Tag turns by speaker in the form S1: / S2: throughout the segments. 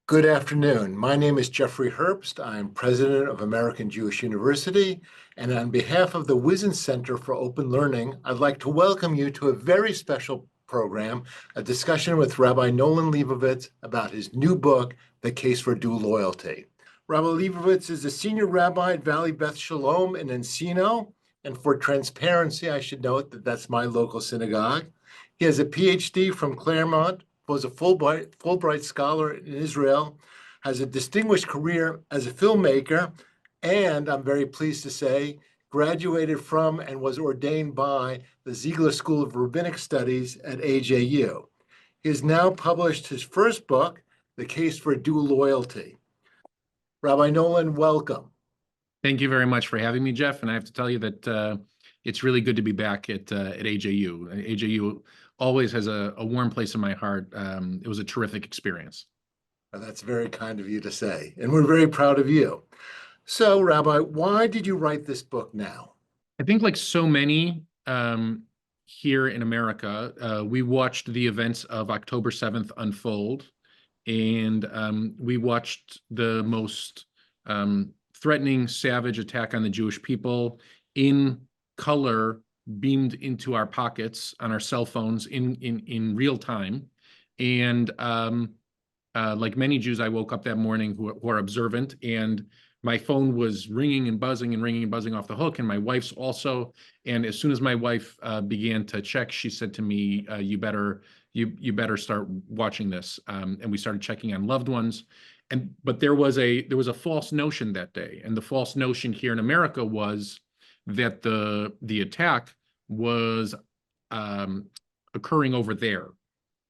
S1: Good afternoon. My name is Jeffrey Herbst. I'm president of American Jewish University, and on behalf of the Wizen Center for Open Learning, I'd like to welcome you to a very special program, a discussion with Rabbi Nolan Lebovitz about his new book, The Case for Dual Loyalty. Rabbi Lebovitz is a senior rabbi at Valley Beth Shalom in Encino, and for transparency, I should note that that's my local synagogue. He has a PhD from Claremont, was a Fulbright scholar in Israel, has a distinguished career as a filmmaker, and I'm very pleased to say, graduated from and was ordained by the Ziegler School of Rabbinic Studies at AJU. He has now published his first book, The Case for Dual Loyalty. Rabbi Nolan, welcome.
S2: Thank you very much for having me, Jeff. And I have to tell you that it's really good to be back at AJU. AJU always has a warm place in my heart. It was a terrific experience.
S1: That's very kind of you to say, and we're very proud of you. So, Rabbi, why did you write this book now?
S2: I think like so many here in America, we watched the events of October 7th unfold, and we watched the most threatening, savage attack on the Jewish people in color beamed into our pockets on our cell phones in real time. And like many Jews, I woke up that morning who are observant, and my phone was ringing and buzzing off the hook, and my wife's also. And as soon as my wife began to check, she said to me, you better start watching this. And we started checking on loved ones. But there was a false notion that day, and the false notion here in America was that the attack was occurring over there,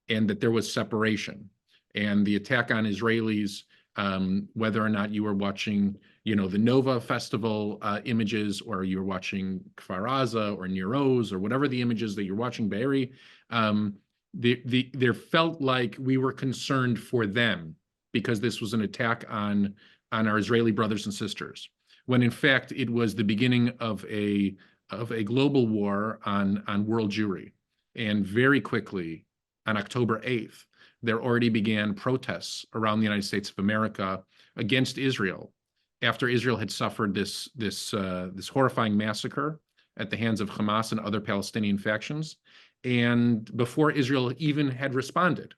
S2: and that there was separation. And the attack on Israelis, whether or not you were watching, the Nova Festival images, or you were watching Kfar Aza or Nir Oz, or whatever the images that you're watching, Be'eri, there felt like we were concerned for them, because this was an attack on our Israeli brothers and sisters, when in fact it was the beginning of a global war on world Jewry. And very quickly, on October 8th, there already began protests around the United States of America against Israel, after Israel had suffered this horrifying massacre at the hands of Hamas and other Palestinian factions, and before Israel even had responded.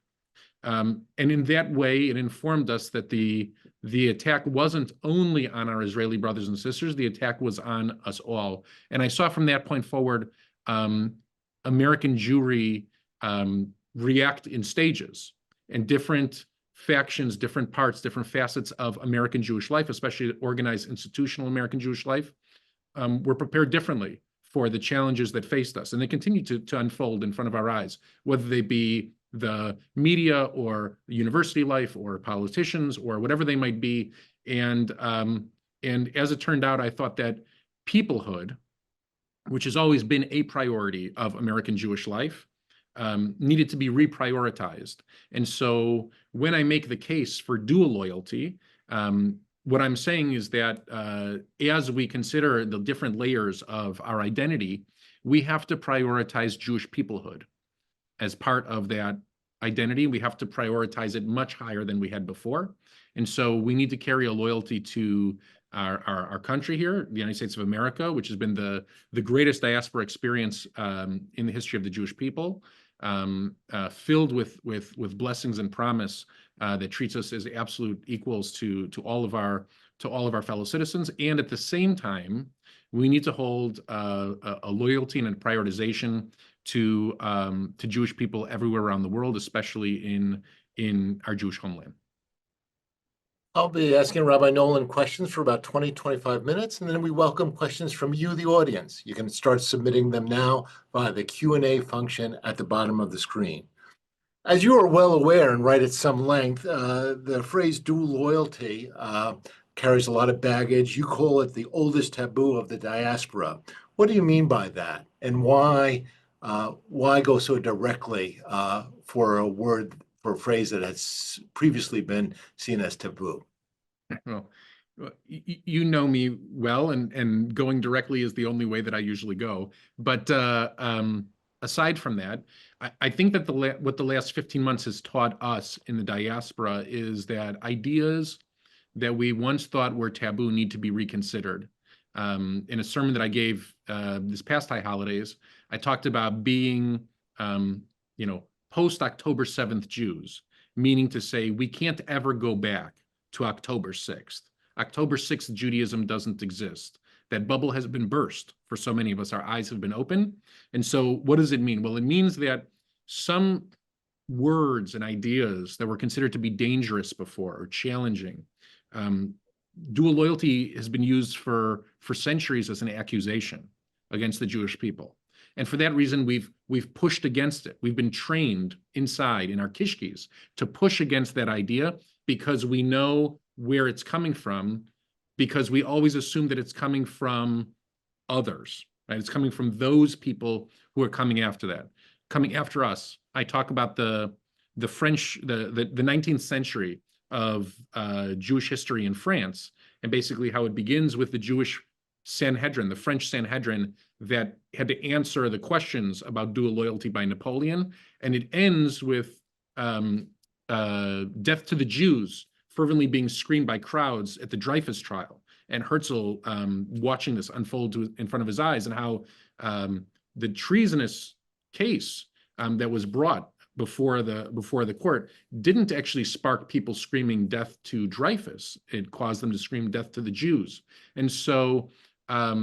S2: And in that way, it informed us that the attack wasn't only on our Israeli brothers and sisters, the attack was on us all. And I saw from that point forward, American Jewry react in stages, and different factions, different parts, different facets of American Jewish life, especially organized institutional American Jewish life, were prepared differently for the challenges that faced us. And they continue to unfold in front of our eyes, whether they be the media or university life or politicians or whatever they might be. And as it turned out, I thought that peoplehood, which has always been a priority of American Jewish life, needed to be reprioritized. And so when I make the case for dual loyalty, what I'm saying is that as we consider the different layers of our identity, we have to prioritize Jewish peoplehood as part of that identity. We have to prioritize it much higher than we had before. And so we need to carry a loyalty to our country here, the United States of America, which has been the greatest diaspora experience in the history of the Jewish people, filled with blessings and promise that treats us as absolute equals to all of our fellow citizens. And at the same time, we need to hold a loyalty and a prioritization to Jewish people everywhere around the world, especially in our Jewish homeland.
S1: I'll be asking Rabbi Nolan questions for about 20-25 minutes, and then we welcome questions from you, the audience. You can start submitting them now via the Q&A function at the bottom of the screen. As you are well aware and write at some length, the phrase dual loyalty carries a lot of baggage. You call it the oldest taboo of the diaspora. What do you mean by that? And why go so directly for a phrase that has previously been seen as taboo?
S2: Well, You know me well, and going directly is the only way that I usually go. But aside from that, I think that what the last 15 months has taught us in the diaspora is that ideas that we once thought were taboo need to be reconsidered. In a sermon that I gave this past high holidays, I talked about being, you know, post-October 7th Jews, meaning to say we can't ever go back to October 6th. October 6th Judaism doesn't exist. That bubble has been burst for so many of us. Our eyes have been open. And so what does it mean? Well, it means that some words and ideas that were considered to be dangerous before or challenging. Dual loyalty has been used for centuries as an accusation against the Jewish people. And for that reason, we've pushed against it. We've been trained inside in our kishkis to push against that idea because we know where it's coming from, because we always assume that it's coming from others, right? It's coming from those people who are coming after that, coming after us. I talk about the 19th century of Jewish history in France, and basically how it begins with the Jewish Sanhedrin, the French Sanhedrin, that had to answer the questions about dual loyalty by Napoleon, and it ends with death to the Jews fervently being screamed by crowds at the Dreyfus trial, and Herzl watching this unfold in front of his eyes, and how the treasonous case that was brought before the court didn't actually spark people screaming death to Dreyfus. It caused them to scream death to the Jews. And so at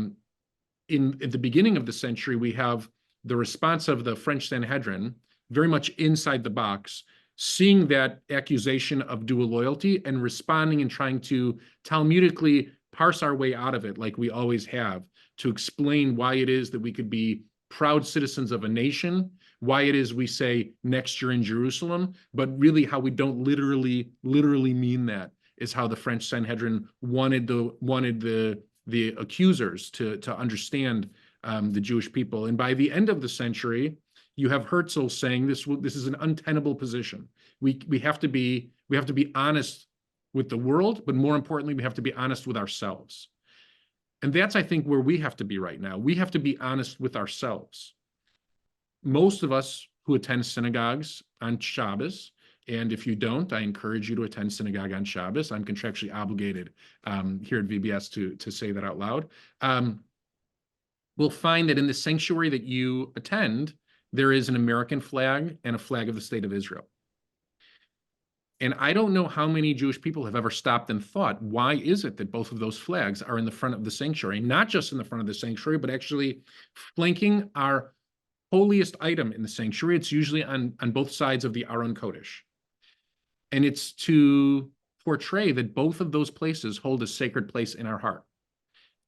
S2: the beginning of the century, we have the response of the French Sanhedrin, very much inside the box, seeing that accusation of dual loyalty and responding and trying to Talmudically parse our way out of it, like we always have, to explain why it is that we could be proud citizens of a nation, why it is we say next year in Jerusalem, but really how we don't literally mean that is how the French Sanhedrin wanted the accusers to understand the Jewish people. And by the end of the century, you have Herzl saying this is an untenable position. We have to be honest with the world, but more importantly, we have to be honest with ourselves. And that's, I think, where we have to be right now. We have to be honest with ourselves. Most of us who attend synagogues on Shabbos, and if you don't, I encourage you to attend synagogue on Shabbos. I'm contractually obligated here at VBS to say that out loud. We'll find that in the sanctuary that you attend, there is an American flag and a flag of the state of Israel. And I don't know how many Jewish people have ever stopped and thought, why is it that both of those flags are in the front of the sanctuary? Not just in the front of the sanctuary, but actually flanking our holiest item in the sanctuary. It's usually on both sides of the Aron Kodesh. And it's to portray that both of those places hold a sacred place in our heart.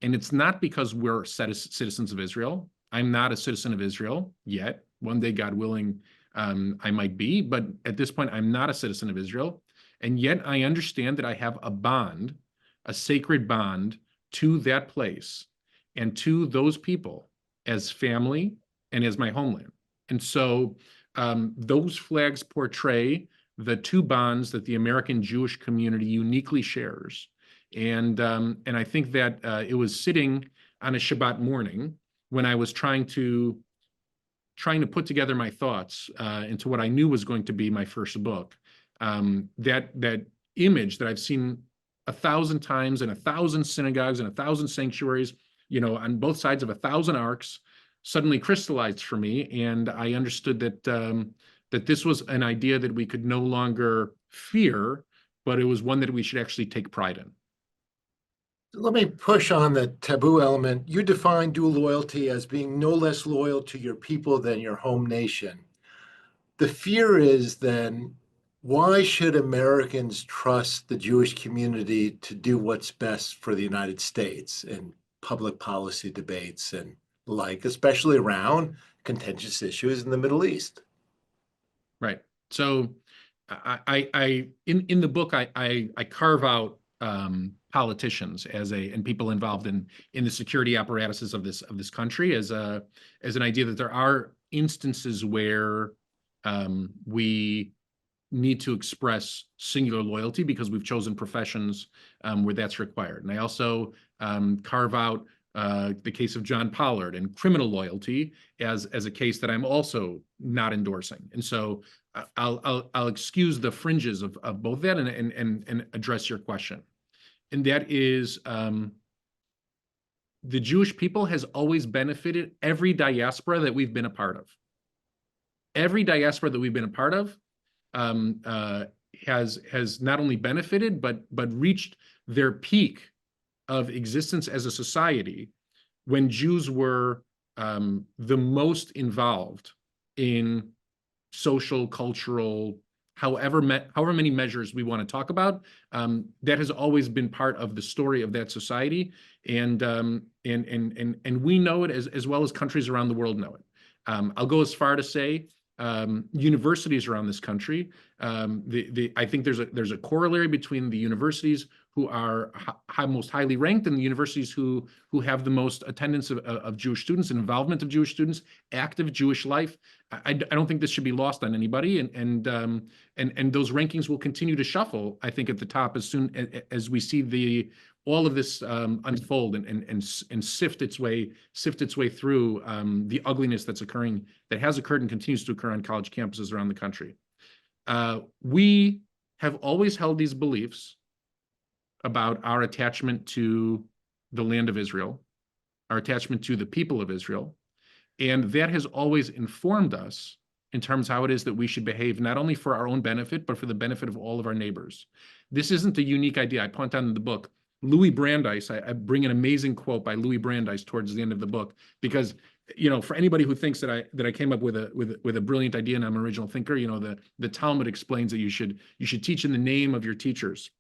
S2: And it's not because we're citizens of Israel. I'm not a citizen of Israel yet. One day, God willing, I might be, but at this point, I'm not a citizen of Israel. And yet I understand that I have a bond, a sacred bond to that place and to those people as family and as my homeland. And so those flags portray the two bonds that the American Jewish community uniquely shares. And I think that it was sitting on a Shabbat morning when I was trying to put together my thoughts into what I knew was going to be my first book. That image that I've seen 1,000 times in 1,000 synagogues and 1,000 sanctuaries, on both sides of 1,000 arcs, suddenly crystallized for me, and I understood that this was an idea that we could no longer fear, but it was one that we should actually take pride in.
S1: Let me push on the taboo element. You define dual loyalty as being no less loyal to your people than your home nation. The fear is then, why should Americans trust the Jewish community to do what's best for the United States in public policy debates and the like, especially around contentious issues in the Middle East?
S2: Right. So in the book, I carve out politicians and people involved in the security apparatuses of this country as an idea that there are instances where we need to express singular loyalty because we've chosen professions where that's required. And I also carve out the case of John Pollard and criminal loyalty as a case that I'm also not endorsing. And so I'll excuse the fringes of both that and address your question. And that is, the Jewish people has always benefited every diaspora that we've been a part of. Every diaspora that we've been a part of has not only benefited but reached their peak of existence as a society when Jews were the most involved in social, cultural, however many measures we want to talk about. That has always been part of the story of that society, and we know it as well as countries around the world know it. I'll go as far to say universities around this country. I think there's a corollary between the universities who are most highly ranked and the universities who have the most attendance of Jewish students and involvement of Jewish students, active Jewish life. I don't think this should be lost on anybody, and those rankings will continue to shuffle, I think, at the top as soon as we see all of this unfold and sift its way through the ugliness that has occurred and continues to occur on college campuses around the country. We have always held these beliefs about our attachment to the land of Israel, our attachment to the people of Israel, and that has always informed us in terms of how it is that we should behave, not only for our own benefit, but for the benefit of all of our neighbors. This isn't a unique idea. I point out in the book, Louis Brandeis, I bring an amazing quote by Louis Brandeis towards the end of the book, because, for anybody who thinks that I came up with a brilliant idea and I'm an original thinker, the Talmud explains that you should teach in the name of your teachers.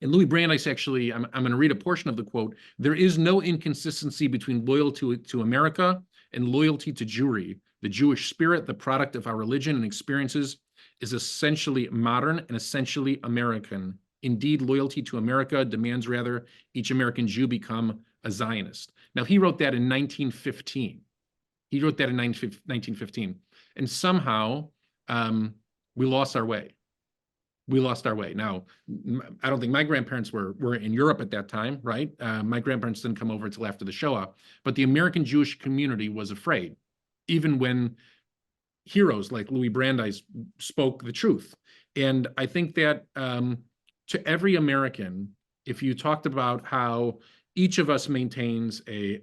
S2: And Louis Brandeis actually, I'm going to read a portion of the quote. There is no inconsistency between loyalty to America and loyalty to Jewry. The Jewish spirit, the product of our religion and experiences, is essentially modern and essentially American. Indeed, loyalty to America demands rather each American Jew become a Zionist. Now, he wrote that in 1915. He wrote that in 1915. And somehow we lost our way. We lost our way. Now, I don't think my grandparents were in Europe at that time, right? My grandparents didn't come over until after the Shoah, but the American Jewish community was afraid, even when heroes like Louis Brandeis spoke the truth. And I think that to every American, if you talked about how each of us maintains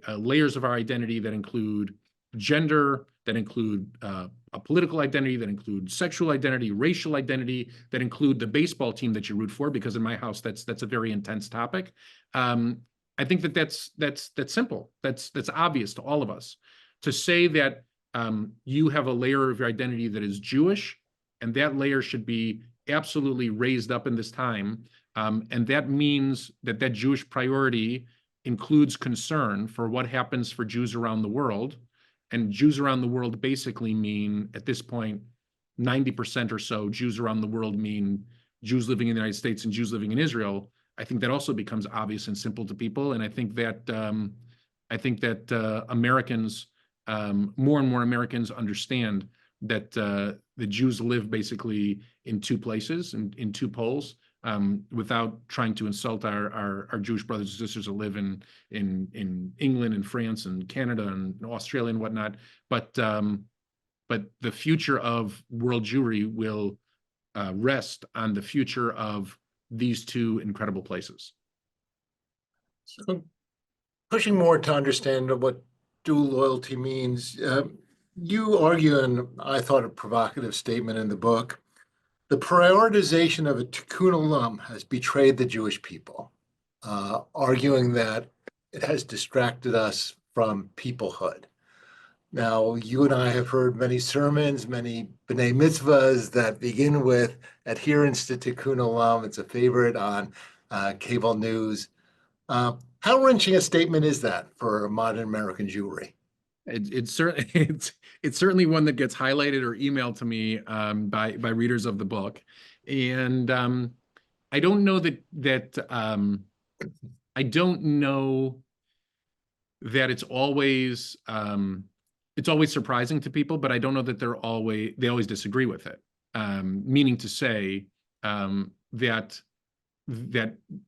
S2: layers of our identity that include gender, that include a political identity, that include sexual identity, racial identity, that include the baseball team that you root for, because in my house that's a very intense topic. I think that's simple. That's obvious to all of us. To say that you have a layer of your identity that is Jewish, and that layer should be absolutely raised up in this time, and that means that Jewish priority includes concern for what happens for Jews around the world. And Jews around the world basically mean, at this point, 90% or so Jews around the world mean Jews living in the United States and Jews living in Israel. I think that also becomes obvious and simple to people. And I think that Americans, more and more Americans understand that the Jews live basically in two places, in two poles, without trying to insult our Jewish brothers and sisters that live in England and France and Canada and Australia and whatnot. But the future of world Jewry will rest on the future of these two incredible places.
S1: So, pushing more to understand what dual loyalty means, you argue, and I thought a provocative statement in the book, the prioritization of a tikkun olam has betrayed the Jewish people, arguing that it has distracted us from peoplehood. Now, you and I have heard many sermons, many b'nai mitzvahs that begin with adherence to tikkun olam. It's a favorite on cable news. How wrenching a statement is that for modern American Jewry?
S2: It's certainly one that gets highlighted or emailed to me by readers of the book, and I don't know that I don't know that it's always surprising to people, but I don't know that they always disagree with it. meaning to say that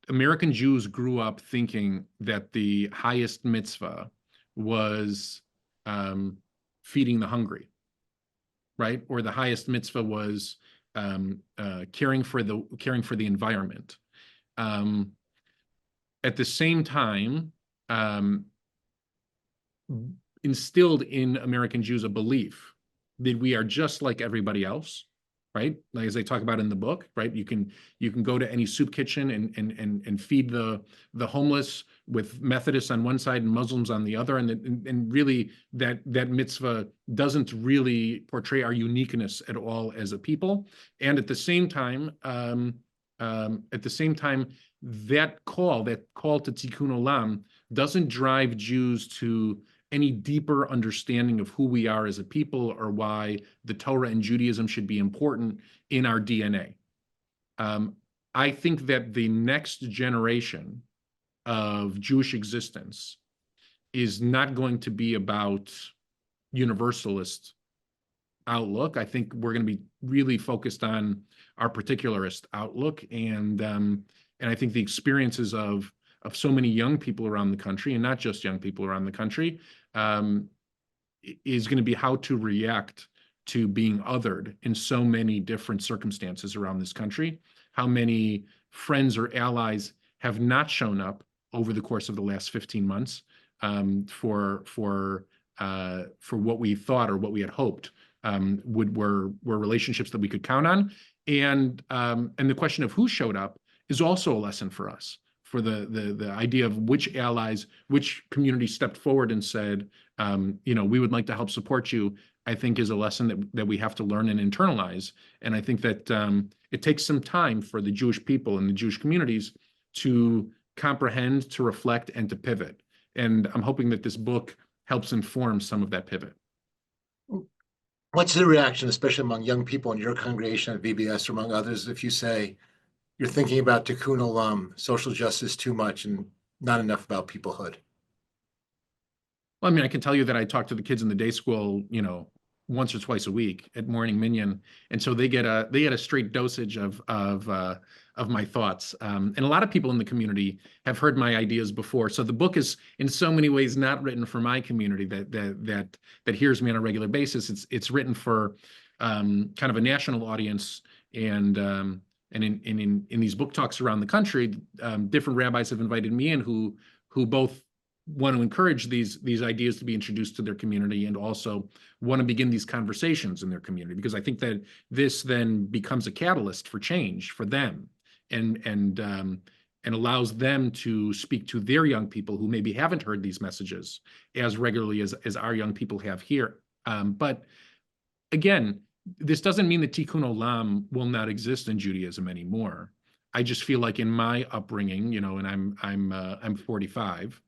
S2: American Jews grew up thinking that the highest mitzvah was feeding the hungry, right? Or the highest mitzvah was caring for the environment. At the same time, instilled in American Jews a belief that we are just like everybody else, right? Like as I talk about in the book, right? You can go to any soup kitchen and feed the homeless with Methodists on one side and Muslims on the other, and really that mitzvah doesn't really portray our uniqueness at all as a people. And at the same time, that call to tikkun olam doesn't drive Jews to any deeper understanding of who we are as a people or why the Torah and Judaism should be important in our DNA. I think that the next generation of Jewish existence is not going to be about universalist outlook. I think we're going to be really focused on our particularist outlook, and I think the experiences of so many young people around the country, and not just young people around the country, is going to be how to react to being othered in so many different circumstances around this country. How many friends or allies have not shown up over the course of the last 15 months for what we thought or what we had hoped were relationships that we could count on, and the question of who showed up is also a lesson for us, for the idea of which allies, which communities stepped forward and said, we would like to help support you, I think is a lesson that we have to learn and internalize. And I think that it takes some time for the Jewish people and the Jewish communities to comprehend, to reflect, and to pivot. And I'm hoping that this book helps inform some of that pivot.
S1: What's the reaction, especially among young people in your congregation at VBS or among others, if you say you're thinking about tikkun olam, social justice too much, and not enough about peoplehood?
S2: Well, I mean, I can tell you that I talk to the kids in the day school, once or twice a week at morning minyan, and so they get a straight dosage of my thoughts. And a lot of people in the community have heard my ideas before. So the book is in so many ways not written for my community that hears me on a regular basis. It's written for kind of a national audience, and in these book talks around the country, different rabbis have invited me in who both want to encourage these ideas to be introduced to their community, and also want to begin these conversations in their community, because I think that this then becomes a catalyst for change for them, and allows them to speak to their young people who maybe haven't heard these messages as regularly as our young people have here. But again, this doesn't mean that tikkun olam will not exist in Judaism anymore. I just feel like in my upbringing, and I'm 45.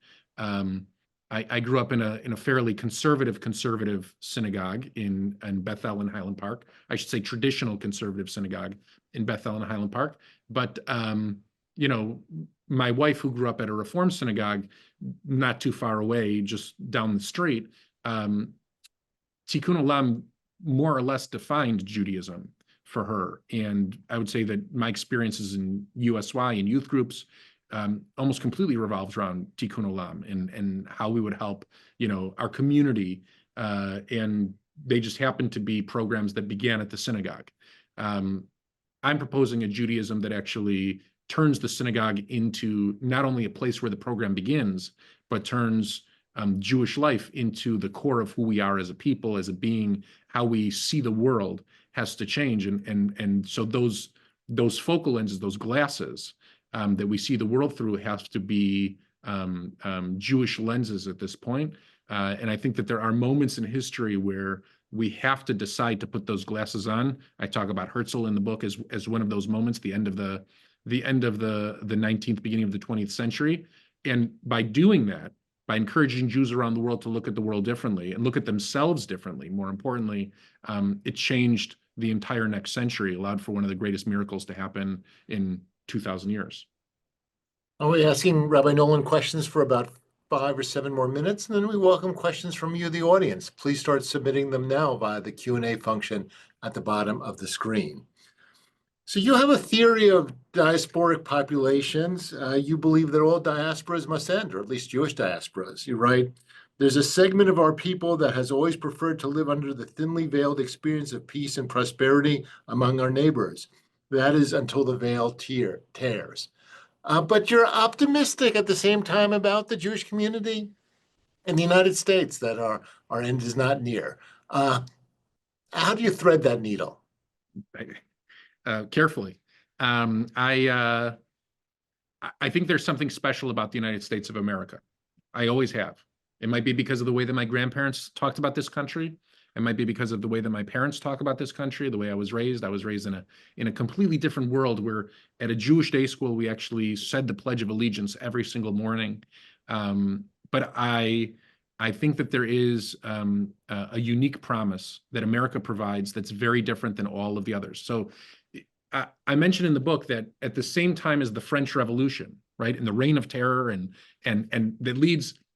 S2: I grew up in a fairly conservative synagogue in Bethel and Highland Park. I should say traditional conservative synagogue in Bethel and Highland Park. But my wife, who grew up at a Reform synagogue not too far away, just down the street, tikkun olam more or less defined Judaism for her. And I would say that my experiences in USY and youth groups almost completely revolves around tikkun olam and how we would help, our community. And they just happen to be programs that began at the synagogue. I'm proposing a Judaism that actually turns the synagogue into not only a place where the program begins, but turns Jewish life into the core of who we are as a people, as a being. How we see the world has to change, and so those focal lenses, those glasses that we see the world through, have to be Jewish lenses at this point. And I think that there are moments in history where we have to decide to put those glasses on. I talk about Herzl in the book as one of those moments, the end of the 19th, beginning of the 20th century. And by doing that, by encouraging Jews around the world to look at the world differently and look at themselves differently, more importantly, it changed the entire next century, allowed for one of the greatest miracles to happen in 2,000 years.
S1: Are we asking Rabbi Nolan questions for about 5 or 7 more minutes, and then we welcome questions from you, the audience. Please start submitting them now via the Q&A function at the bottom of the screen. So you have a theory of diasporic populations. You believe that all diasporas must end, or at least Jewish diasporas. You write, there's a segment of our people that has always preferred to live under the thinly veiled experience of peace and prosperity among our neighbors. That is until the veil tears. But you're optimistic at the same time about the Jewish community in the United States, that our end is not near. How do you thread that needle?
S2: Carefully. I think there's something special about the United States of America. I always have. It might be because of the way that my grandparents talked about this country. It might be because of the way that my parents talk about this country, the way I was raised. I was raised in a completely different world where at a Jewish day school, we actually said the Pledge of Allegiance every single morning. But I think that there is a unique promise that America provides that's very different than all of the others. So I mentioned in the book that at the same time as the French Revolution, right, and the Reign of Terror, and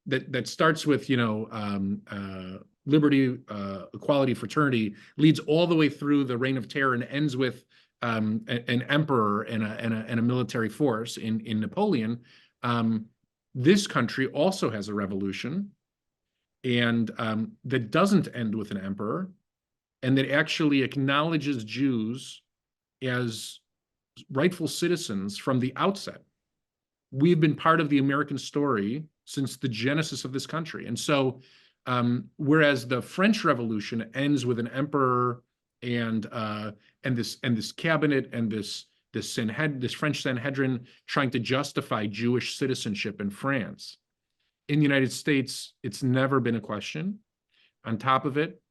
S2: that starts with liberty, equality, fraternity, leads all the way through the Reign of Terror and ends with an emperor and a military force in Napoleon. This country also has a revolution, and that doesn't end with an emperor, and that actually acknowledges Jews as rightful citizens from the outset. We've been part of the American story since the genesis of this country. And so, whereas the French Revolution ends with an emperor and this cabinet and this French Sanhedrin trying to justify Jewish citizenship in France, in the United States, it's never been a question. On top of it,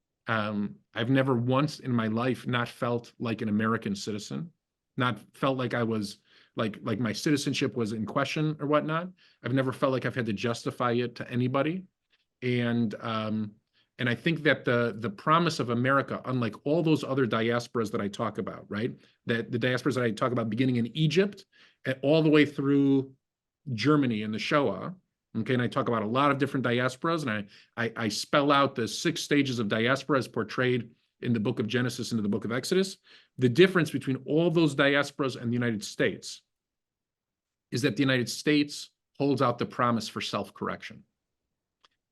S2: I've never once in my life not felt like an American citizen, not felt like I was like my citizenship was in question or whatnot. I've never felt like I've had to justify it to anybody. And I think that the promise of America, unlike all those other diasporas that I talk about, right? That the diasporas that I talk about beginning in Egypt and all the way through Germany and the Shoah. Okay, and I talk about a lot of different diasporas, and I spell out the 6 stages of diaspora as portrayed in the book of Genesis into the book of Exodus. The difference between all those diasporas and the United States is that the United States holds out the promise for self-correction.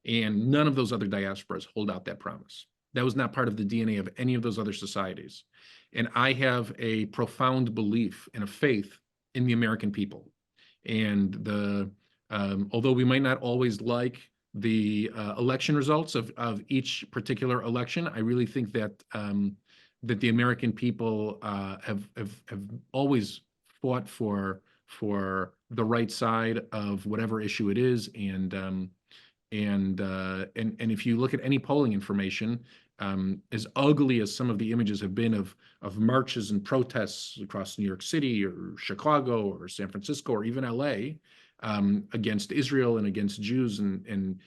S2: And none of those other diasporas hold out that promise. That was not part of the DNA of any of those other societies. And I have a profound belief and a faith in the American people. And although we might not always like the election results of each particular election, I really think that that the American people have always fought for the right side of whatever issue it is, and if you look at any polling information, as ugly as some of the images have been of marches and protests across New York City or Chicago or San Francisco or even LA, against Israel and against Jews and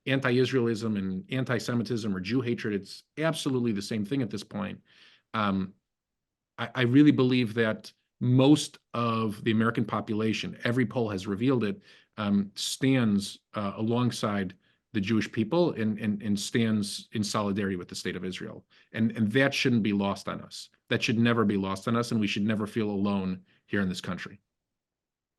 S2: anti-Israelism and anti-Semitism or Jew hatred, it's absolutely the same thing at this point. I really believe that most of the American population, every poll has revealed it, stands alongside the Jewish people and stands in solidarity with the state of Israel. And that shouldn't be lost on us. That should never be lost on us, and we should never feel alone here in this country.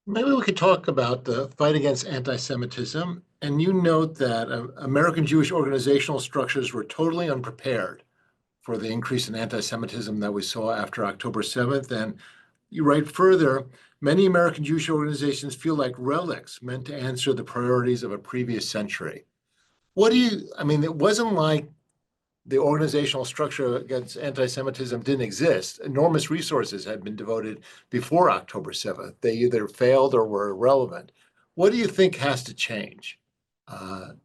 S1: Maybe we could talk about the fight against anti-Semitism. And you note that American Jewish organizational structures were totally unprepared for the increase in anti-Semitism that we saw after October 7th. And you write further, many American Jewish organizations feel like relics meant to answer the priorities of a previous century. It wasn't like the organizational structure against anti-Semitism didn't exist. Enormous resources had been devoted before October 7th. They either failed or were irrelevant. What do you think has to change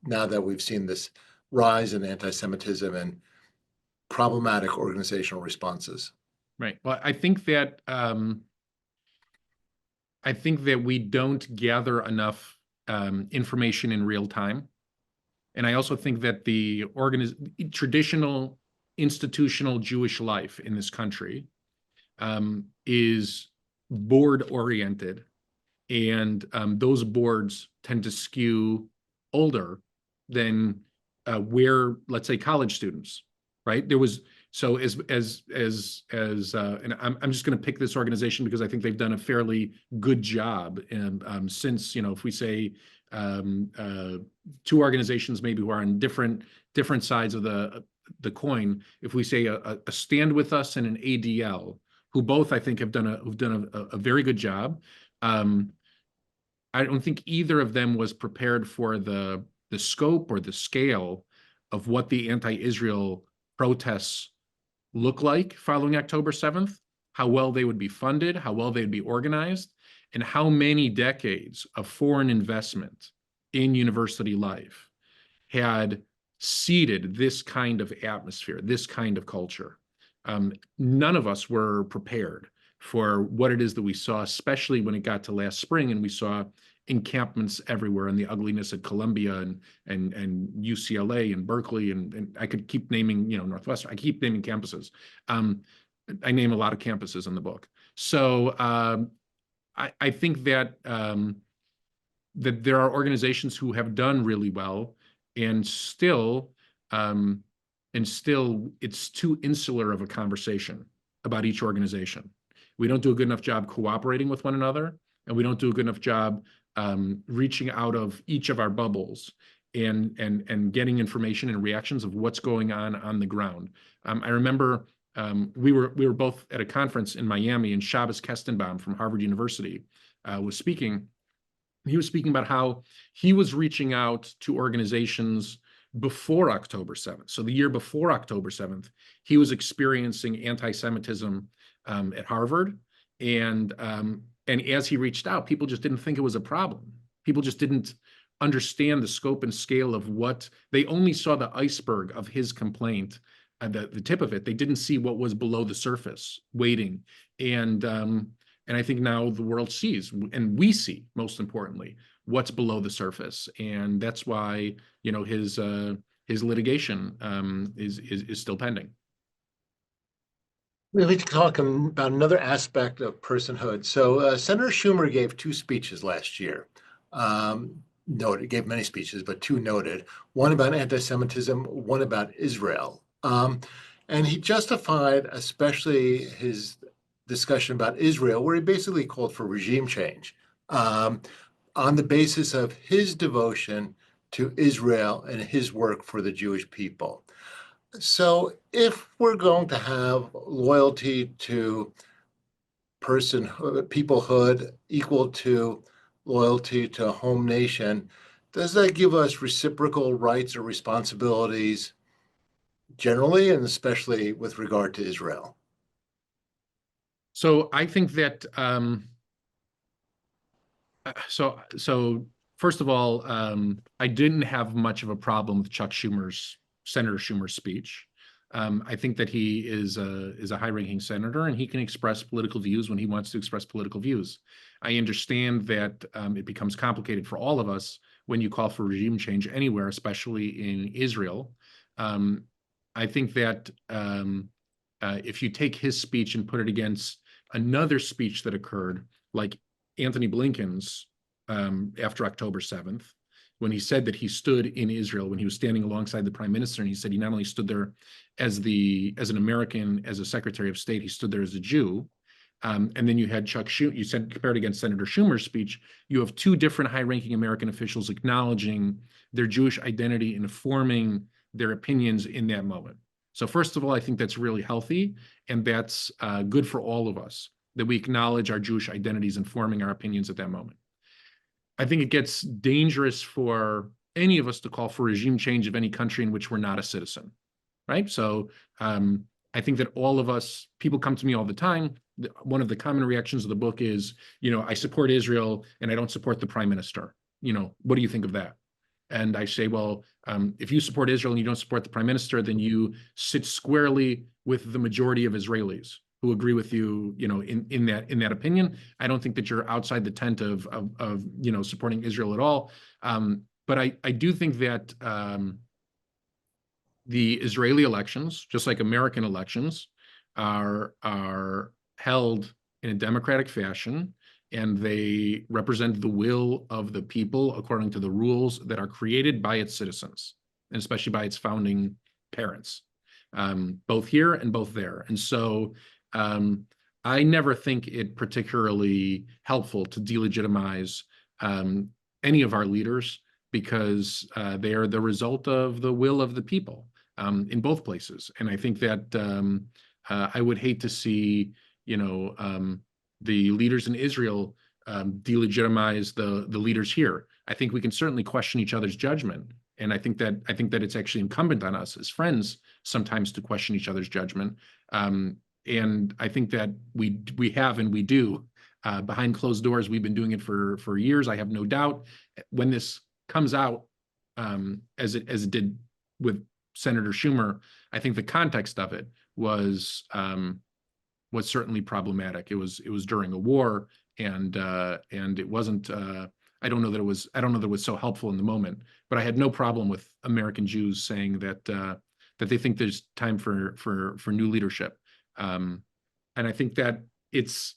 S1: now that we've seen this rise in anti-Semitism and problematic organizational responses?
S2: Right. Well, I think that we don't gather enough information in real time. And I also think that the traditional institutional Jewish life in this country is board-oriented and those boards tend to skew older than where, let's say, college students, right? There was so and I'm just going to pick this organization because I think they've done a fairly good job. And since, if we say two organizations maybe who are on different sides of the coin, if we say a Stand With Us and an ADL, who both I think have done a very good job. I don't think either of them was prepared for the scope or the scale of what the anti-Israel protests look like following October 7th, how well they would be funded, how well they'd be organized, and how many decades of foreign investment in university life had seeded this kind of atmosphere, this kind of culture. None of us were prepared for what it is that we saw, especially when it got to last spring and we saw encampments everywhere and the ugliness at Columbia and UCLA and Berkeley and I could keep naming, Northwestern. I keep naming campuses. I name a lot of campuses in the book. So I think that that there are organizations who have done really well, and still it's too insular of a conversation about each organization. We don't do a good enough job cooperating with one another, and we don't do a good enough job reaching out of each of our bubbles and getting information and reactions of what's going on the ground. I remember we were both at a conference in Miami, and Shabbos Kestenbaum from Harvard University was speaking. He was speaking about how he was reaching out to organizations before October 7th. So the year before October 7th, he was experiencing anti-Semitism at Harvard. And as he reached out, people just didn't think it was a problem. People just didn't understand the scope and scale of what they only saw the iceberg of his complaint, the tip of it. They didn't see what was below the surface waiting. And I think now the world sees, and we see, most importantly, what's below the surface, and that's why his litigation is still pending.
S1: We need to talk about another aspect of personhood. So Senator Schumer gave two speeches last year. Noted, gave many speeches, but two noted. One about anti-Semitism, one about Israel. And he justified especially his discussion about Israel, where he basically called for regime change on the basis of his devotion to Israel and his work for the Jewish people. So if we're going to have loyalty to personhood, peoplehood equal to loyalty to a home nation, does that give us reciprocal rights or responsibilities generally, and especially with regard to Israel?
S2: So I think that so first of all, I didn't have much of a problem with Senator Schumer's speech. I think that he is a high-ranking senator, and he can express political views when he wants to express political views. I understand that it becomes complicated for all of us when you call for regime change anywhere, especially in Israel. I think that if you take his speech and put it against another speech that occurred, like Antony Blinken's after October 7th, when he said that he stood in Israel, when he was standing alongside the prime minister, and he said he not only stood there as an American, as a Secretary of State, he stood there as a Jew. And then you had Chuck Schumer, you said compared against Senator Schumer's speech, you have two different high-ranking American officials acknowledging their Jewish identity and forming their opinions in that moment. So first of all, I think that's really healthy, and that's good for all of us, that we acknowledge our Jewish identities and forming our opinions at that moment. I think it gets dangerous for any of us to call for regime change of any country in which we're not a citizen, right? So I think that all of us, people come to me all the time. One of the common reactions of the book is, I support Israel and I don't support the prime minister. What do you think of that? And I say, well, if you support Israel and you don't support the prime minister, then you sit squarely with the majority of Israelis who agree with you, in that opinion. I don't think that you're outside the tent of supporting Israel at all. But I do think that the Israeli elections, just like American elections, are held in a democratic fashion, and they represent the will of the people according to the rules that are created by its citizens, and especially by its founding parents, both here and both there. And so I never think it particularly helpful to delegitimize any of our leaders, because they are the result of the will of the people in both places. And I think that I would hate to see, the leaders in Israel delegitimize the leaders here. I think we can certainly question each other's judgment, and I think that it's actually incumbent on us as friends sometimes to question each other's judgment. And I think that we have, and we do behind closed doors. We've been doing it for years. I have no doubt when this comes out, as it did with Senator Schumer, I think the context of it was certainly problematic. It was during a war, and it wasn't. I don't know that it was so helpful in the moment. But I had no problem with American Jews saying that they think there's time for new leadership, and I think that it's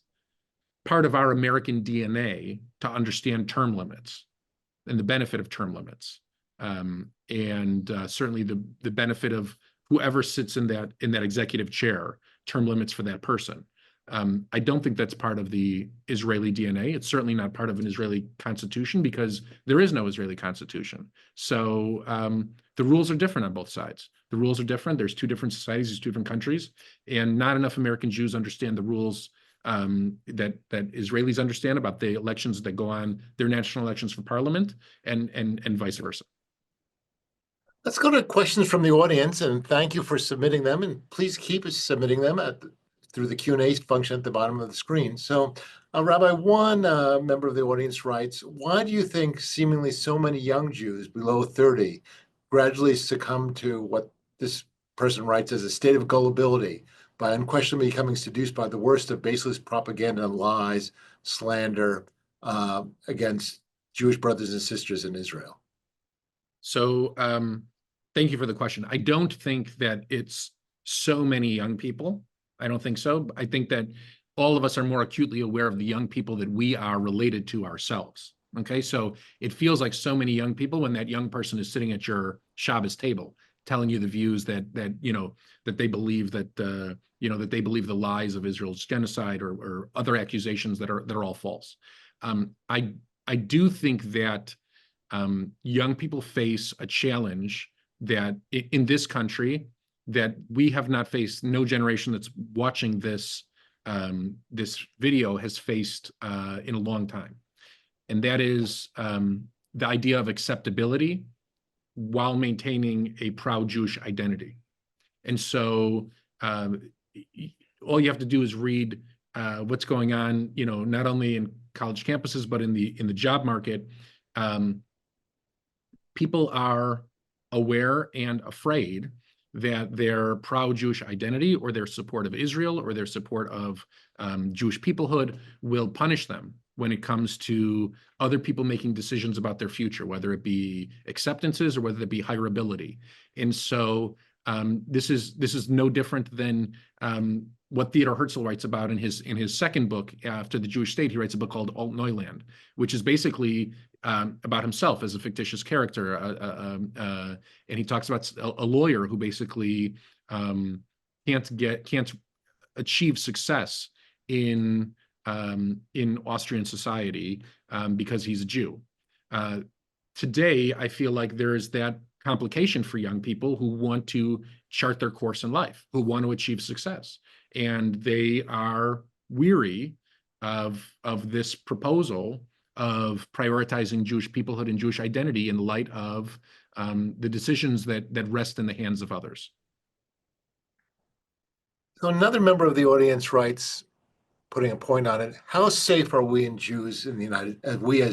S2: part of our American DNA to understand term limits and the benefit of term limits, and certainly the benefit of whoever sits in that executive chair, term limits for that person. I don't think that's part of the Israeli DNA. It's certainly not part of an Israeli constitution, because there is no Israeli constitution. So the rules are different on both sides. The rules are different. There's two different societies, there's two different countries, and not enough American Jews understand the rules that Israelis understand about the elections that go on, their national elections for parliament, and vice versa.
S1: Let's go to questions from the audience, and thank you for submitting them, and please keep submitting them through the Q&A function at the bottom of the screen. So, Rabbi, one member of the audience writes, why do you think seemingly so many young Jews below 30 gradually succumb to what this person writes as a state of gullibility by unquestionably becoming seduced by the worst of baseless propaganda and lies, slander against Jewish brothers and sisters in Israel?
S2: So thank you for the question. I don't think that it's so many young people. I don't think so. I think that all of us are more acutely aware of the young people that we are related to ourselves. Okay, so it feels like so many young people when that young person is sitting at your Shabbos table telling you the views that they believe that that they believe the lies of Israel's genocide or other accusations that are all false. I do think that young people face a challenge that in this country that we have not faced. No generation that's watching this video has faced in a long time, and that is the idea of acceptability while maintaining a proud Jewish identity. And so all you have to do is read what's going on, not only in college campuses but in the job market. People are aware and afraid that their proud Jewish identity or their support of Israel or their support of Jewish peoplehood will punish them when it comes to other people making decisions about their future, whether it be acceptances or whether it be hireability. And so this is no different than what Theodor Herzl writes about in his second book after the Jewish state. He writes a book called Alt Neuland, which is basically about himself as a fictitious character, and he talks about a lawyer who basically can't achieve success in Austrian society because he's a Jew. Today, I feel like there is that complication for young people who want to chart their course in life, who want to achieve success, and they are weary of this proposal of prioritizing Jewish peoplehood and Jewish identity in light of the decisions that rest in the hands of others.
S1: So another member of the audience writes, putting a point on it, how safe are we as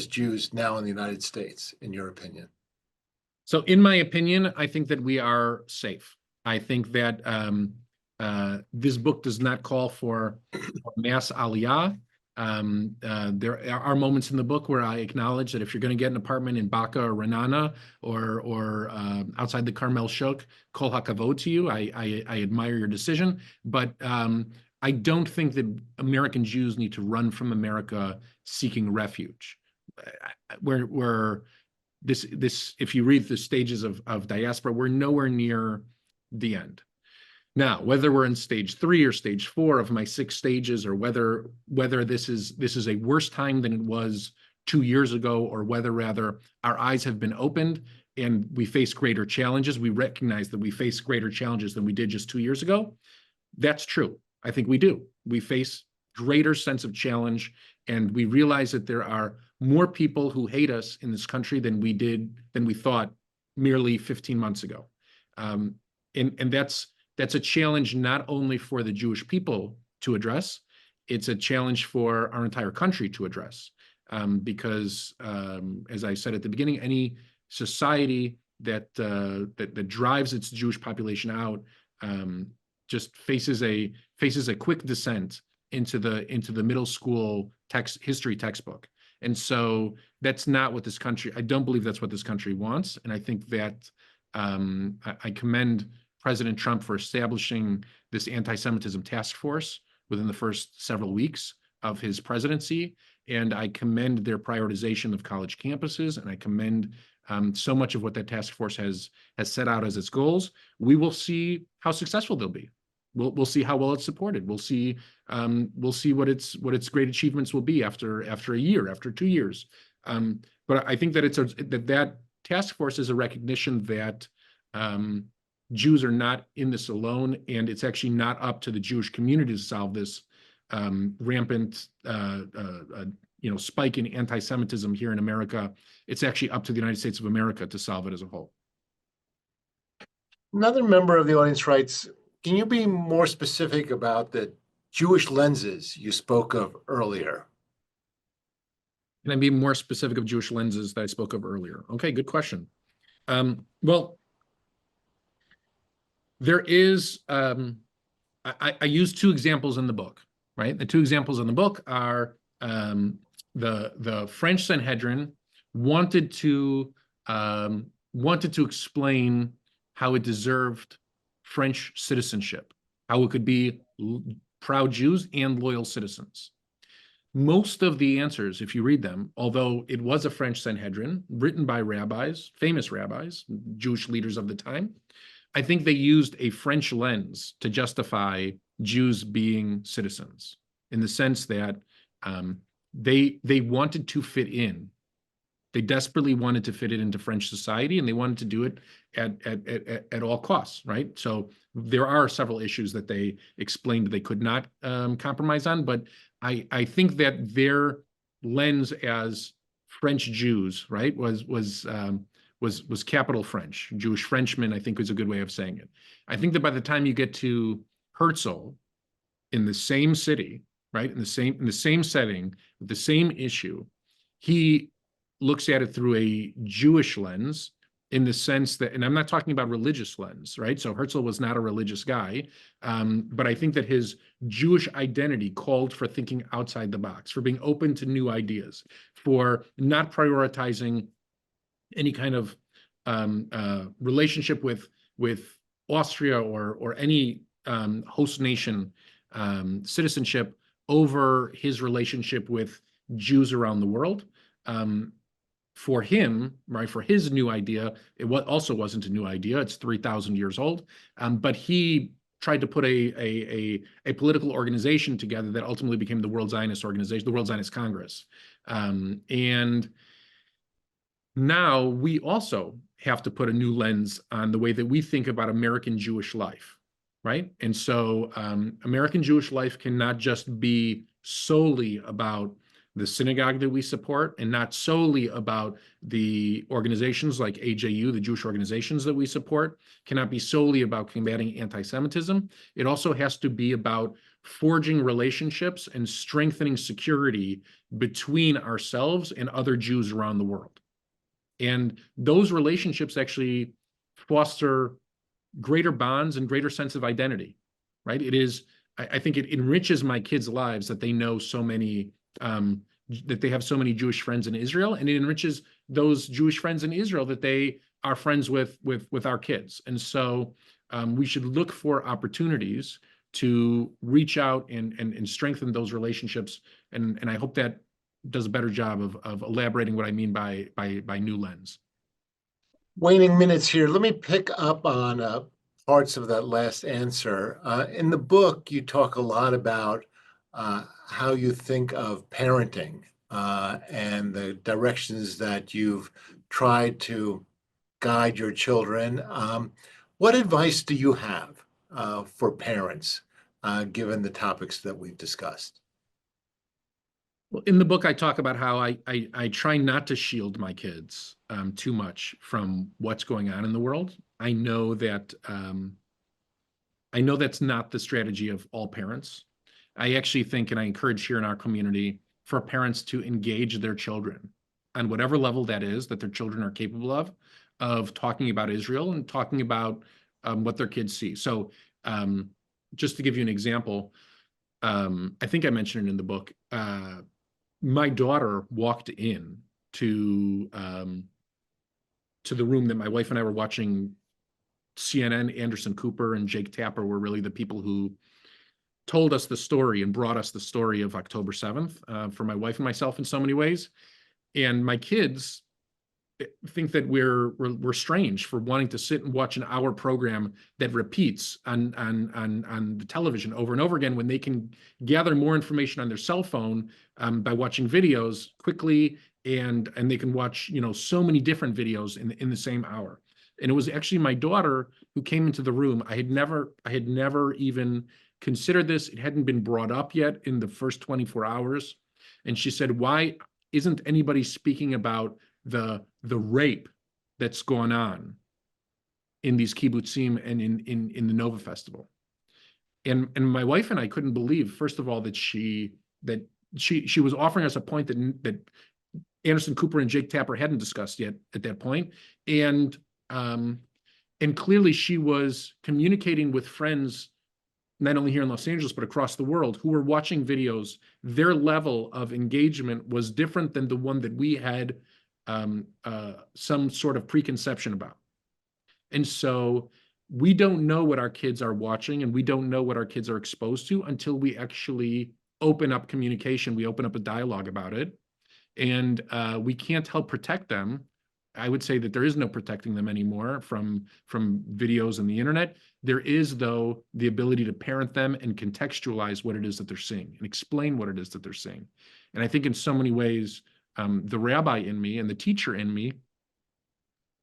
S1: Jews now in the United States, in your opinion?
S2: So in my opinion, I think that we are safe. I think that this book does not call for mass aliyah. There are moments in the book where I acknowledge that if you're going to get an apartment in Baca or Renana or outside the Carmel Shuk, kol hakavod to you. I admire your decision, but I don't think that American Jews need to run from America seeking refuge. Where this, if you read the stages of diaspora, we're nowhere near the end. Now, whether we're in stage 3 or stage 4 of my 6 stages, or whether this is a worse time than it was 2 years ago, or whether rather our eyes have been opened and we face greater challenges, we recognize that we face greater challenges than we did just 2 years ago. That's true. I think we do. We face greater sense of challenge, and we realize that there are more people who hate us in this country than we thought merely 15 months ago. And that's a challenge not only for the Jewish people to address, it's a challenge for our entire country to address. Because as I said at the beginning, any society that drives its Jewish population out just faces a quick descent into the middle school history textbook. And so that's not what this country, I don't believe that's what this country wants. And I think that I commend President Trump for establishing this anti-Semitism task force within the first several weeks of his presidency. And I commend their prioritization of college campuses, and I commend so much of what that task force has set out as its goals. We will see how successful they'll be. We'll see how well it's supported. We'll see what its great achievements will be after a year, after 2 years. But I think that that task force is a recognition that Jews are not in this alone, and it's actually not up to the Jewish community to solve this rampant spike in anti-Semitism here in America. It's actually up to the United States of America to solve it as a whole.
S1: Another member of the audience writes, can you be more specific about the Jewish lenses you spoke of earlier?
S2: Can I be more specific of Jewish lenses that I spoke of earlier? Okay, good question. Well, there is, I use 2 examples in the book, right? The 2 examples in the book are the French Sanhedrin wanted to explain how it deserved French citizenship, how it could be proud Jews and loyal citizens. Most of the answers, if you read them, although it was a French Sanhedrin written by rabbis, famous rabbis, Jewish leaders of the time, I think they used a French lens to justify Jews being citizens, in the sense that they wanted to fit in. They desperately wanted to fit it into French society, and they wanted to do it at all costs, right? So there are several issues that they explained they could not compromise on, but I think that their lens as French Jews, right, was capital French. Jewish Frenchmen, I think, is a good way of saying it. I think that by the time you get to Herzl in the same city, right, in the same setting, with the same issue, he looks at it through a Jewish lens, in the sense that, and I'm not talking about religious lens, right? So Herzl was not a religious guy, but I think that his Jewish identity called for thinking outside the box, for being open to new ideas, for not prioritizing any kind of relationship with Austria or any host nation citizenship over his relationship with Jews around the world. For him, right, for his new idea, it also wasn't a new idea. It's 3,000 years old, but he tried to put a political organization together that ultimately became the World Zionist Organization, the World Zionist Congress. And now we also have to put a new lens on the way that we think about American Jewish life, right? And so American Jewish life cannot just be solely about the synagogue that we support, and not solely about the organizations like AJU, the Jewish organizations that we support, cannot be solely about combating anti-Semitism. It also has to be about forging relationships and strengthening security between ourselves and other Jews around the world. And those relationships actually foster greater bonds and greater sense of identity, right? It is, I think it enriches my kids' lives that they know so many, that they have so many Jewish friends in Israel, and it enriches those Jewish friends in Israel that they are friends with our kids. And so we should look for opportunities to reach out and strengthen those relationships. And I hope that does a better job of elaborating what I mean by new lens.
S1: Waning minutes here. Let me pick up on parts of that last answer. In the book, you talk a lot about how you think of parenting and the directions that you've tried to guide your children. What advice do you have for parents, given the topics that we've discussed?
S2: Well, in the book, I talk about how I try not to shield my kids too much from what's going on in the world. I know that I know that's not the strategy of all parents. I actually think, and I encourage here in our community, for parents to engage their children on whatever level that is that their children are capable of talking about Israel and talking about what their kids see. So just to give you an example, I think I mentioned it in the book. My daughter walked in to the room that my wife and I were watching CNN. Anderson Cooper and Jake Tapper were really the people who told us the story and brought us the story of October 7th for my wife and myself in so many ways. And my kids think that we're strange for wanting to sit and watch an hour program that repeats on the television over and over again when they can gather more information on their cell phone by watching videos quickly, and they can watch so many different videos in the same hour. And it was actually my daughter who came into the room. I had never even considered this. It hadn't been brought up yet in the first 24 hours. And she said, "Why isn't anybody speaking about the rape that's going on in these kibbutzim and in the Nova Festival?" And my wife and I couldn't believe, first of all, that she was offering us a point that Anderson Cooper and Jake Tapper hadn't discussed yet at that point. And clearly she was communicating with friends, not only here in Los Angeles, but across the world, who were watching videos. Their level of engagement was different than the one that we had some sort of preconception about. And so we don't know what our kids are watching, and we don't know what our kids are exposed to until we actually open up communication. We open up a dialogue about it, and we can't help protect them. I would say that there is no protecting them anymore from videos and the internet. There is, though, the ability to parent them and contextualize what it is that they're seeing and explain what it is that they're seeing. And I think in so many ways, the rabbi in me and the teacher in me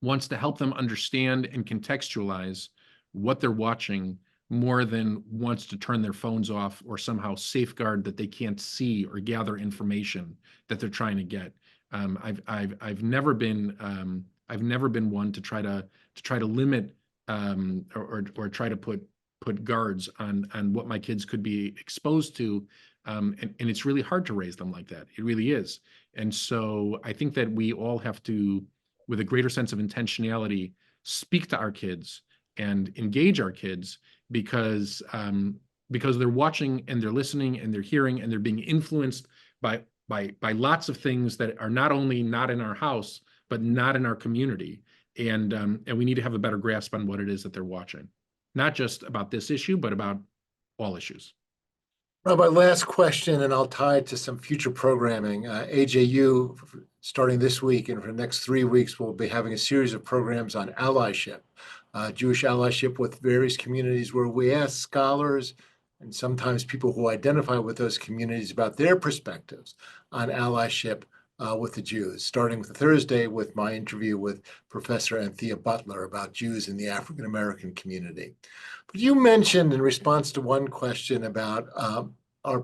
S2: wants to help them understand and contextualize what they're watching more than wants to turn their phones off or somehow safeguard that they can't see or gather information that they're trying to get. I've never been one to try to limit or try to put guards on what my kids could be exposed to, and it's really hard to raise them like that. It really is. And so I think that we all have to, with a greater sense of intentionality, speak to our kids and engage our kids because they're watching and they're listening and they're hearing and they're being influenced by lots of things that are not only not in our house, but not in our community. And we need to have a better grasp on what it is that they're watching, not just about this issue, but about all issues.
S1: Rabbi, last question, and I'll tie it to some future programming. AJU, starting this week and for the next 3 weeks, we'll be having a series of programs on allyship, Jewish allyship with various communities, where we ask scholars and sometimes people who identify with those communities about their perspectives on allyship with the Jews, starting Thursday with my interview with Professor Anthea Butler about Jews in the African American community. But you mentioned in response to one question about our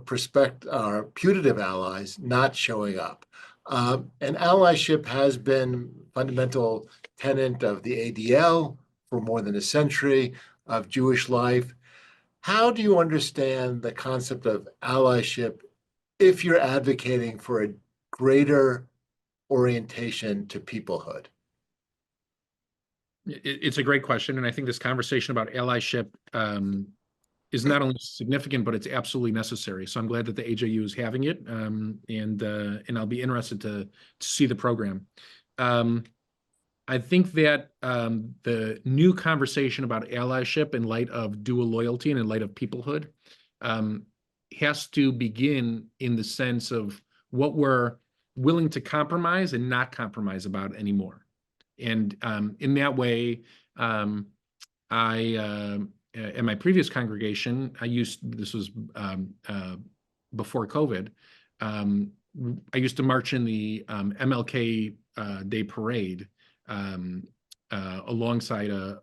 S1: putative allies not showing up. And allyship has been a fundamental tenet of the ADL for more than a century of Jewish life. How do you understand the concept of allyship if you're advocating for a greater orientation to peoplehood?
S2: It's a great question, and I think this conversation about allyship is not only significant, but it's absolutely necessary. So I'm glad that the AJU is having it, and I'll be interested to see the program. I think that the new conversation about allyship in light of dual loyalty and in light of peoplehood has to begin in the sense of what we're willing to compromise and not compromise about anymore. And in that way, in my previous congregation, this was before COVID, I used to march in the MLK Day Parade alongside an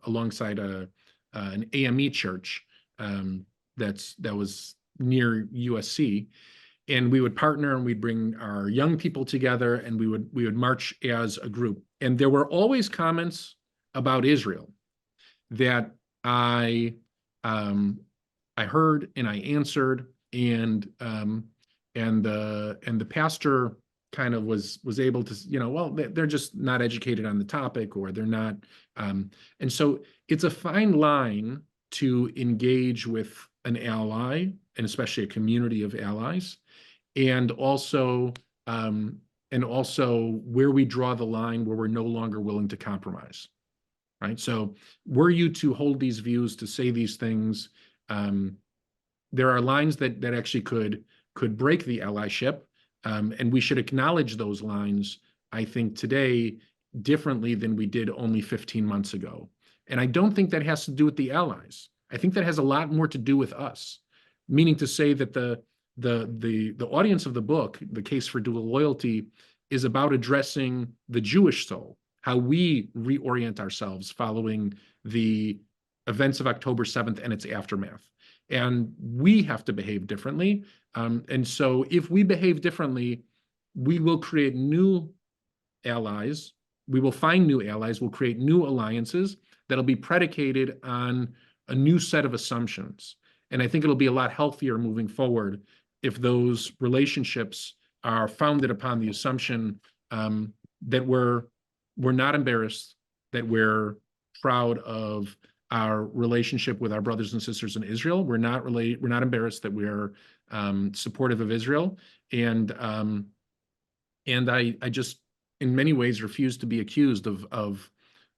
S2: AME church that was near USC, and we would partner and we'd bring our young people together and we would march as a group. And there were always comments about Israel that I heard and I answered, and the pastor kind of was able to, well, they're just not educated on the topic, or they're not. And so it's a fine line to engage with an ally, and especially a community of allies, and also where we draw the line where we're no longer willing to compromise. Right. So were you to hold these views, to say these things, there are lines that actually could break the allyship, and we should acknowledge those lines, I think, today differently than we did only 15 months ago. And I don't think that has to do with the allies. I think that has a lot more to do with us, meaning to say that the audience of the book, The Case for Dual Loyalty, is about addressing the Jewish soul, how we reorient ourselves following the events of October 7th and its aftermath. And we have to behave differently. And so if we behave differently, we will create new allies. We will find new allies. We'll create new alliances that'll be predicated on a new set of assumptions. And I think it'll be a lot healthier moving forward if those relationships are founded upon the assumption that we're not embarrassed, that we're proud of our relationship with our brothers and sisters in Israel. We're not embarrassed that we're supportive of Israel. And I just, in many ways, refuse to be accused of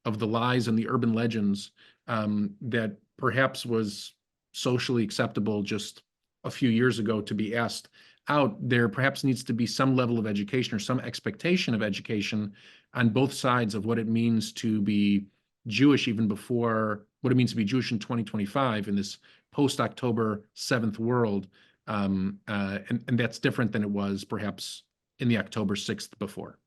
S2: the lies and the urban legends that perhaps was socially acceptable just a few years ago to be asked out. There perhaps needs to be some level of education or some expectation of education on both sides of what it means to be Jewish, even before what it means to be Jewish in 2025 in this post-October 7th world. And that's different than it was perhaps in the October 6th before.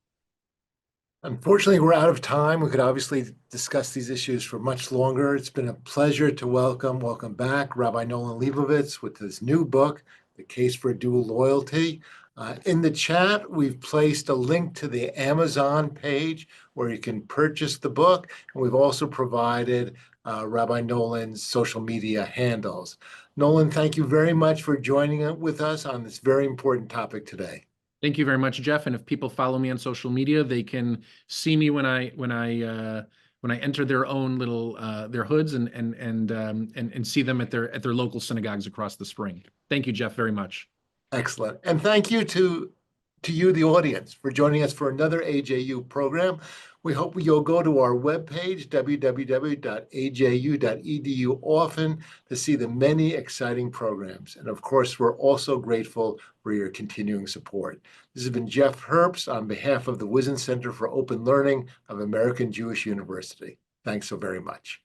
S1: Unfortunately, we're out of time. We could obviously discuss these issues for much longer. It's been a pleasure to welcome back Rabbi Nolan Lebovitz with his new book, The Case for Dual Loyalty. In the chat, we've placed a link to the Amazon page where you can purchase the book. And we've also provided Rabbi Nolan's social media handles. Nolan, thank you very much for joining with us on this very important topic today.
S2: Thank you very much, Jeff. And if people follow me on social media, they can see me when I enter their own little their hoods and see them at their local synagogues across the spring. Thank you, Jeff, very much.
S1: Excellent. And thank you to you, the audience, for joining us for another AJU program. We hope you'll go to our webpage, www.aju.edu, often to see the many exciting programs. And of course, we're also grateful for your continuing support. This has been Jeff Herbst on behalf of the Wisen Center for Open Learning of American Jewish University. Thanks so very much.